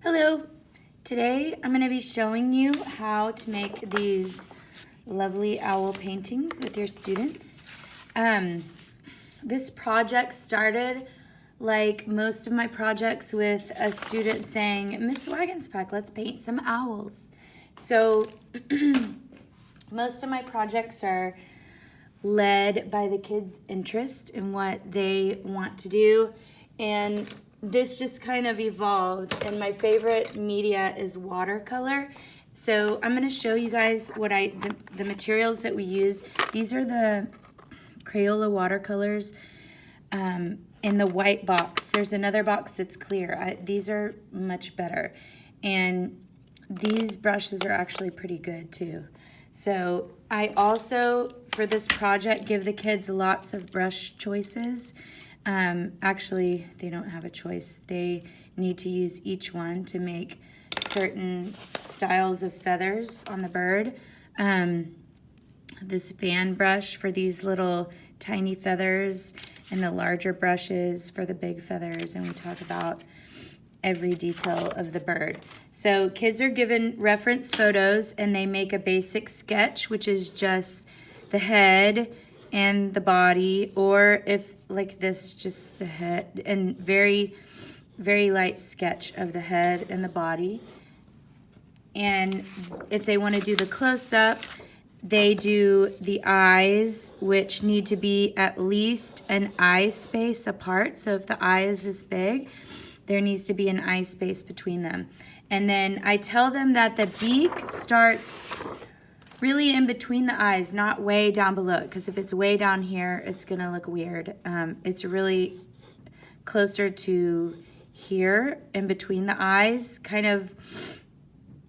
Hello! Today I'm going to be showing you how to make these lovely owl paintings with your students. This project started like most of my projects with a student saying, Miss Wagenspack, let's paint some owls. So most of my projects are led by the kids' interest in what they want to do, and this just kind of evolved, and my favorite media is watercolor. So I'm going to show you guys what the materials that we use. These are the Crayola watercolors in the white box. There's another box that's clear. These are much better, and these brushes are actually pretty good too. So I also, for this project, give the kids lots of brush choices. Actually, they don't have a choice. They need to use each one to make certain styles of feathers on the bird. This fan brush for these little tiny feathers, and the larger brushes for the big feathers, and we talk about every detail of the bird. So kids are given reference photos, and they make a basic sketch, which is just the head and the body, or if like this, just the head, and very, very light sketch of the head and the body. And if they want to do the close-up, they do the eyes, which need to be at least an eye space apart. So if the eye is this big, there needs to be an eye space between them. And then I tell them that the beak starts really in between the eyes, not way down below, because if it's way down here, it's gonna look weird. It's really closer to here, in between the eyes, kind of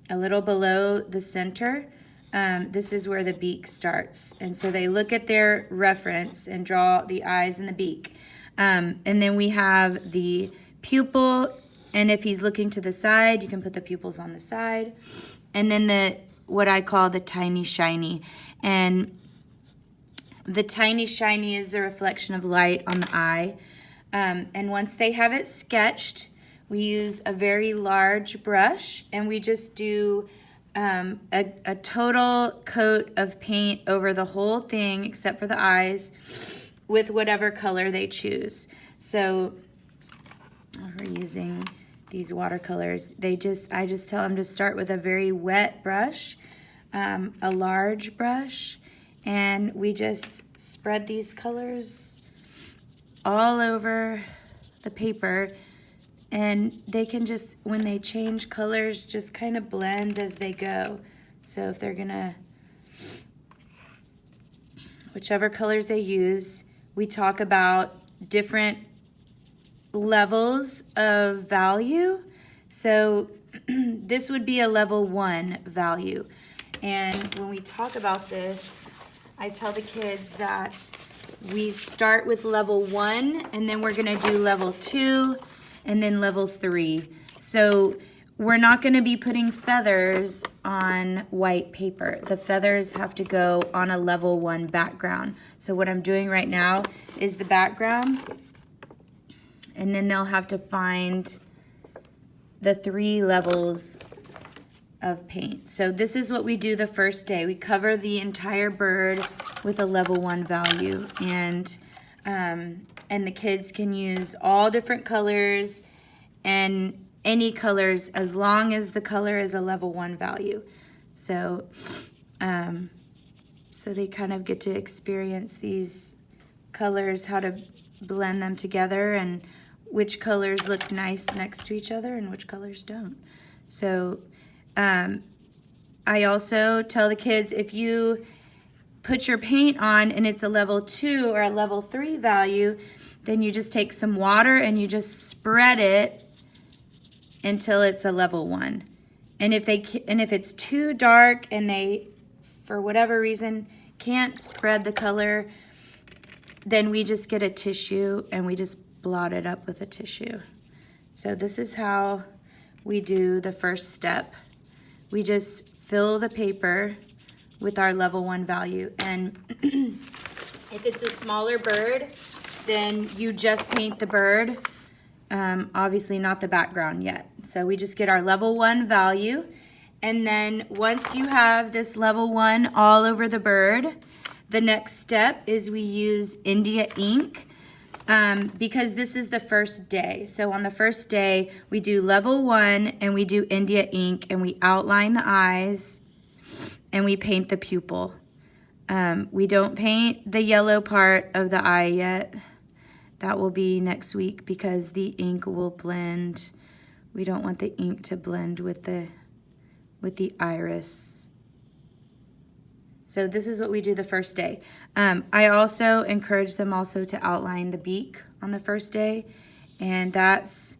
a little below the center. This is where the beak starts. And so they look at their reference and draw the eyes and the beak. And then we have the pupil, and if he's looking to the side, you can put the pupils on the side. And then what I call the tiny shiny. And the tiny shiny is the reflection of light on the eye. And once they have it sketched, we use a very large brush, and we just do a total coat of paint over the whole thing except for the eyes with whatever color they choose. So we're using these watercolors. I just tell them to start with a very wet brush, a large brush, and we just spread these colors all over the paper, and they can just, when they change colors, just kind of blend as they go. So if they're gonna, whichever colors they use, we talk about different levels of value. So this would be a level 1 value. And when we talk about this, I tell the kids that we start with level 1, and then we're gonna do level 2, and then level 3. So we're not gonna be putting feathers on white paper. The feathers have to go on a level 1 background. So what I'm doing right now is the background, and then they'll have to find the 3 levels of paint. So this is what we do the first day. We cover the entire bird with a level 1 value, and the kids can use all different colors and any colors as long as the color is a level 1 value. So so they kind of get to experience these colors, how to blend them together, and which colors look nice next to each other and which colors don't. So I also tell the kids, if you put your paint on and it's a level 2 or a level 3 value, then you just take some water and you just spread it until it's a level 1. And if it's too dark and they, for whatever reason, can't spread the color, then we just get a tissue and we just blot it up with a tissue. So this is how we do the first step. We just fill the paper with our level 1 value. And if it's a smaller bird, then you just paint the bird obviously not the background yet. So we just get our level 1 value. And then once you have this level 1 all over the bird, the next step is we use India ink because this is the first day. So on the first day, we do level 1 and we do India ink and we outline the eyes and we paint the pupil. We don't paint the yellow part of the eye yet. That will be next week because the ink will blend. We don't want the ink to blend with the iris. So this is what we do the first day. I also encourage them also to outline the beak on the first day, and this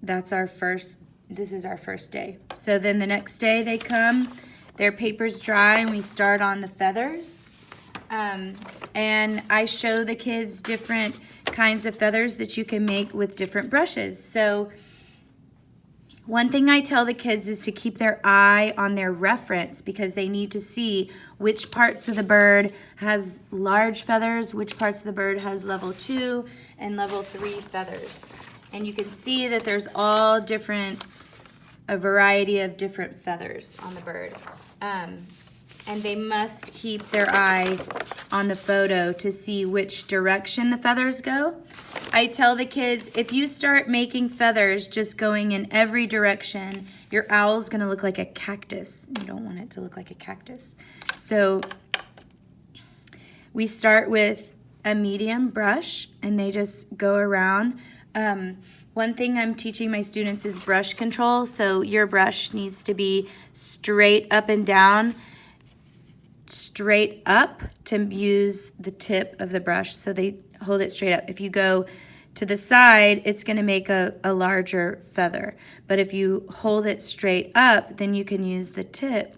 is our first day. So then the next day they come, their paper's dry, and we start on the feathers. And I show the kids different kinds of feathers that you can make with different brushes. So one thing I tell the kids is to keep their eye on their reference because they need to see which parts of the bird has large feathers, which parts of the bird has level 2 and level 3 feathers. And you can see that there's all a variety of different feathers on the bird. And they must keep their eye on the photo to see which direction the feathers go. I tell the kids, if you start making feathers just going in every direction, your owl's gonna look like a cactus. You don't want it to look like a cactus. So we start with a medium brush and they just go around. One thing I'm teaching my students is brush control. So your brush needs to be straight up and down, straight up to use the tip of the brush, so they hold it straight up. If you go to the side, it's going to make a larger feather, but if you hold it straight up, then you can use the tip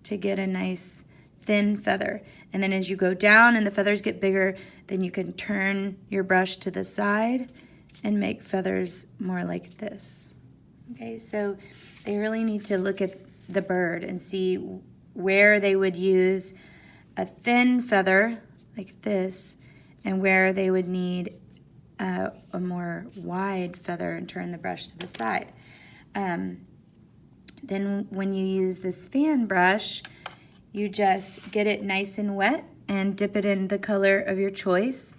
to get a nice thin feather. And then as you go down and the feathers get bigger, then you can turn your brush to the side and make feathers more like this. Okay, so they really need to look at the bird and see where they would use a thin feather like this and where they would need a more wide feather and turn the brush to the side. Then when you use this fan brush, you just get it nice and wet and dip it in the color of your choice.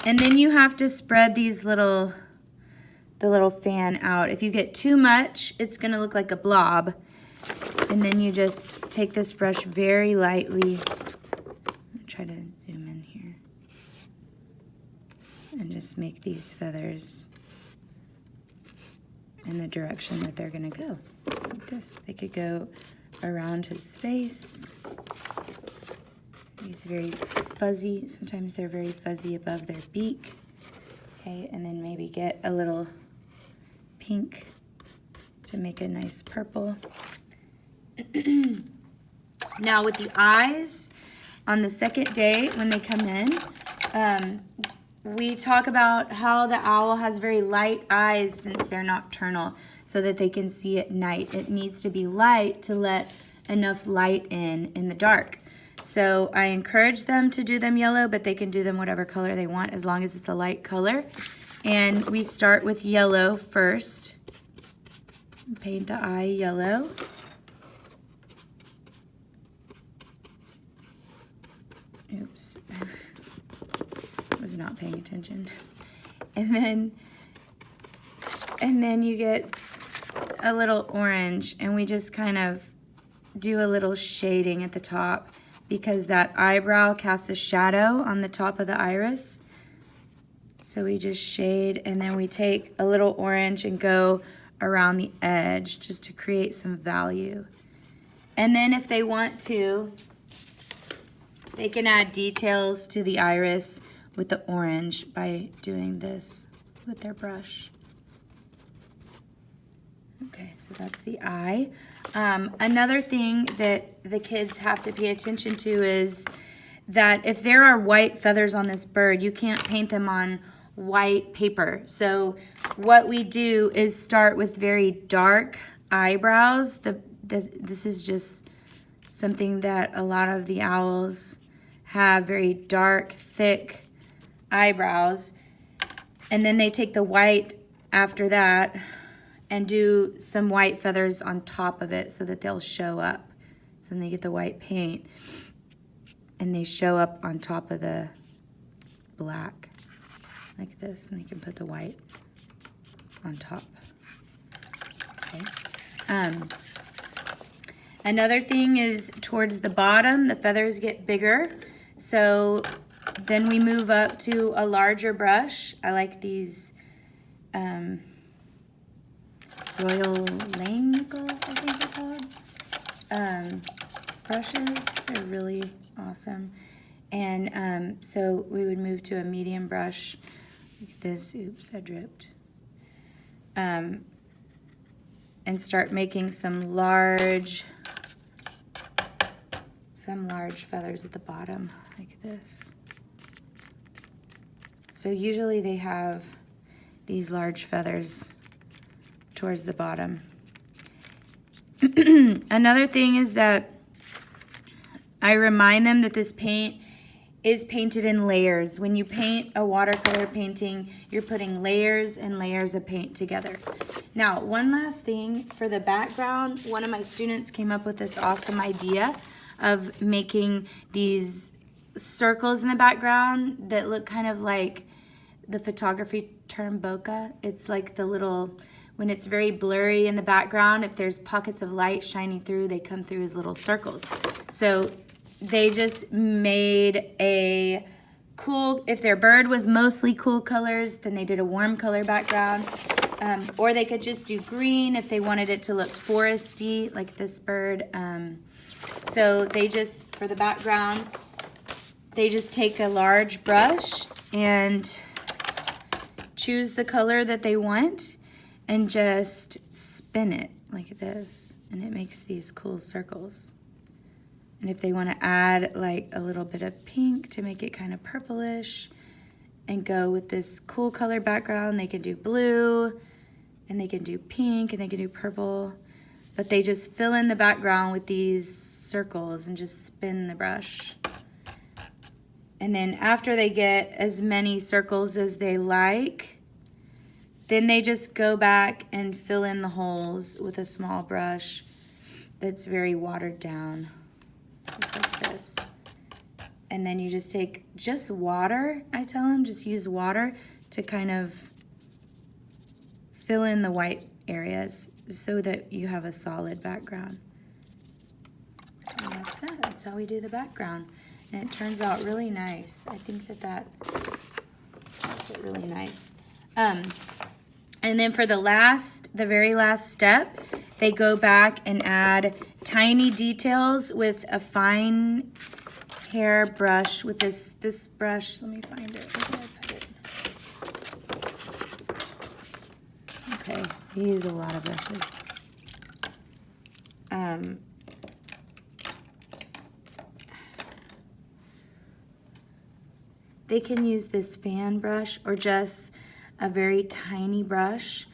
And then you have to spread the little fan out. If you get too much, it's gonna look like a blob. And then you just take this brush very lightly. I'll try to zoom in here. And just make these feathers in the direction that they're gonna go. Like this. They could go around his face. He's very fuzzy. Sometimes they're very fuzzy above their beak. Okay, and then maybe get a little pink to make a nice purple. Now with the eyes, on the second day when they come in, we talk about how the owl has very light eyes since they're nocturnal so that they can see at night. It needs to be light to let enough light in the dark. So I encourage them to do them yellow, but they can do them whatever color they want as long as it's a light color. And we start with yellow first. Paint the eye yellow. Oops, I was not paying attention. And then you get a little orange, and we just kind of do a little shading at the top because that eyebrow casts a shadow on the top of the iris. So we just shade, and then we take a little orange and go around the edge just to create some value. And then if they want to, they can add details to the iris with the orange by doing this with their brush. Okay, so that's the eye. Another thing that the kids have to pay attention to is that if there are white feathers on this bird, you can't paint them on white paper. So what we do is start with very dark eyebrows. This is just something that a lot of the owls have, very dark, thick eyebrows. And then they take the white after that and do some white feathers on top of it so that they'll show up. So then they get the white paint and they show up on top of the black like this, and they can put the white on top. Okay. Another thing is towards the bottom, the feathers get bigger. So then we move up to a larger brush. I like these Royal Langnickel, I think they're called, brushes. They're really awesome. And so we would move to a medium brush like this. Oops, I dripped. And start making some large feathers at the bottom like this. So usually they have these large feathers towards the bottom. Another thing is that I remind them that this paint is painted in layers. When you paint a watercolor painting, you're putting layers and layers of paint together. Now, one last thing for the background, one of my students came up with this awesome idea of making these circles in the background that look kind of like the photography term bokeh. It's like the little, when it's very blurry in the background, if there's pockets of light shining through, they come through as little circles. So they just made a cool, if their bird was mostly cool colors, then they did a warm color background. Or they could just do green if they wanted it to look foresty, like this bird. So they just, for the background, they just take a large brush and choose the color that they want and just spin it like this. And it makes these cool circles. And if they want to add like a little bit of pink to make it kind of purplish and go with this cool color background, they can do blue and they can do pink and they can do purple. But they just fill in the background with these circles and just spin the brush. And then after they get as many circles as they like, then they just go back and fill in the holes with a small brush that's very watered down, just like this. And then you just take just water, I tell them, just use water to kind of fill in the white areas so that you have a solid background. And that's that. That's how we do the background. And it turns out really nice. I think that makes it really nice. And then for the very last step, they go back and add tiny details with a fine hair brush with this brush. Let me find it. Where did I put it? Okay, we use a lot of brushes. They can use this fan brush or just a very tiny brush.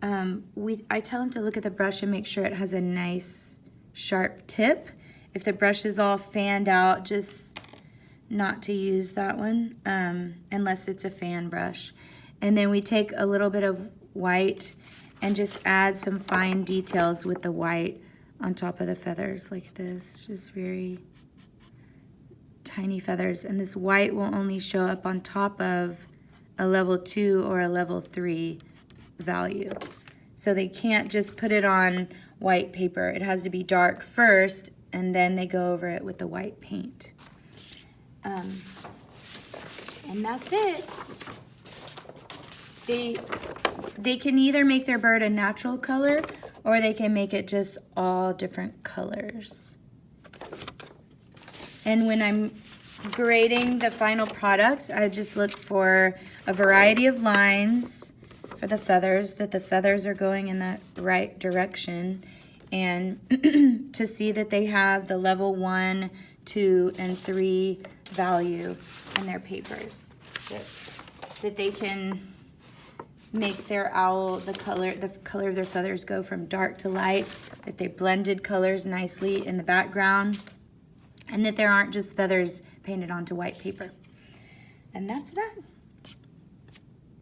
I tell them to look at the brush and make sure it has a nice sharp tip. If the brush is all fanned out, just not to use that one unless it's a fan brush. And then we take a little bit of white and just add some fine details with the white on top of the feathers like this, just very tiny feathers. And this white will only show up on top of a level 2 or a level 3 value. So they can't just put it on white paper. It has to be dark first, and then they go over it with the white paint. And that's it. They can either make their bird a natural color, or they can make it just all different colors. And when I'm grading the final product, I just look for a variety of lines for the feathers, that the feathers are going in the right direction, and to see that they have the level 1, 2, and 3 value in their papers. That they can make their owl, the color of their feathers go from dark to light, that they blended colors nicely in the background, and that there aren't just feathers painted onto white paper. And that's that.